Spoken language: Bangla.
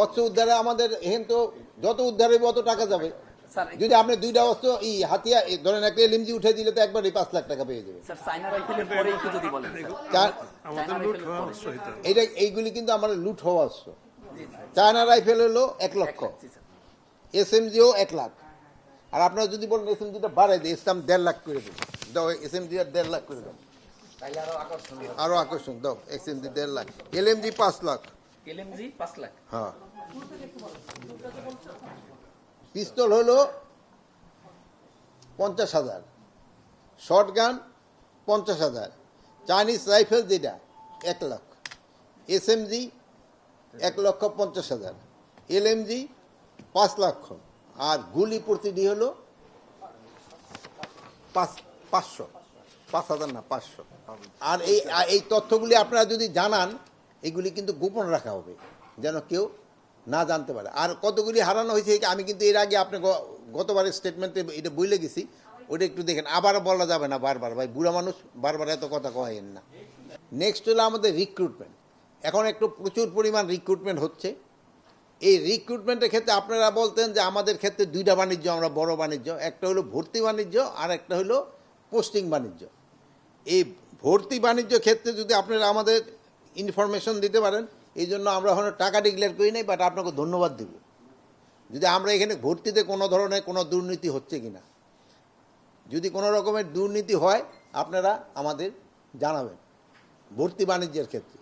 অস্ত্র উদ্ধারে আমাদের এখান তো যত উদ্ধার হইবে অত টাকা যাবে। স্যার যদি আপনি দুইটা অস্ত্র হাতিয়া ধরেন একটা এলএমজি উঠে দিলে তো একবারই 5 লাখ টাকা পেয়ে যাবে। স্যার চায়না রাইফেলের পরে একটু যদি বলেন চার চায়না রাইফেলের পরে এইগুলি কিন্তু আমার লুট হওয়া অস্ত্র। চায়না রাইফেল হলো 1 লক্ষ, এসএমজিও 1 লাখ। আর আপনারা যদি বলেন এসএমজিটা বাড়াই দিই, ইসলাম 1.5 লাখ করে দেবো, দাও এসএমজি আর 1.5 লাখ করে দাও, আরো আকর্ষণ দাও। SMG 1.5 lakh, LMG 5 lakh, LMG 5 lakh. হ্যাঁ পিস্তল হলো 50,000, শর্ট গান 50,000, চাইনিজ রাইফেল যেটা 1 লাখ, এসএমজি 1,50,000, এলএমজি 5 লক্ষ, আর গুলি প্রতিটি হলো 5,000 না 500। আর এই তথ্যগুলি আপনারা যদি জানান, এগুলি কিন্তু গোপন রাখা হবে যেন কেউ না জানতে পারে। আর কতগুলি হারানো হয়েছে আমি কিন্তু এর আগে আপনি গতবারের স্টেটমেন্টে এটা বলে গেছি, ওটা একটু দেখেন, আবার বলা যাবে না বারবার, ভাই বুড়া মানুষ বারবার এত কথা কয়েন না। নেক্সট হলো আমাদের রিক্রুটমেন্ট। এখন একটু প্রচুর পরিমাণ রিক্রুটমেন্ট হচ্ছে। এই রিক্রুটমেন্টের ক্ষেত্রে আপনারা বলতেন যে আমাদের ক্ষেত্রে দুইটা বাণিজ্য, আমরা বড় বাণিজ্য, একটা হলো ভর্তি বাণিজ্য আর একটা হলো পোস্টিং বাণিজ্য। এই ভর্তি বাণিজ্য ক্ষেত্রে যদি আপনারা আমাদের ইনফরমেশন দিতে পারেন, এই জন্য আমরা এখনো টাকা ডিক্লেয়ার করি নাই, বাট আপনাকে ধন্যবাদ দেব যদি আমরা এখানে ভর্তিতে কোনো ধরনের কোনো দুর্নীতি হচ্ছে কিনা, যদি কোনো রকমের দুর্নীতি হয় আপনারা আমাদের জানাবেন ভর্তি বাণিজ্যের ক্ষেত্রে।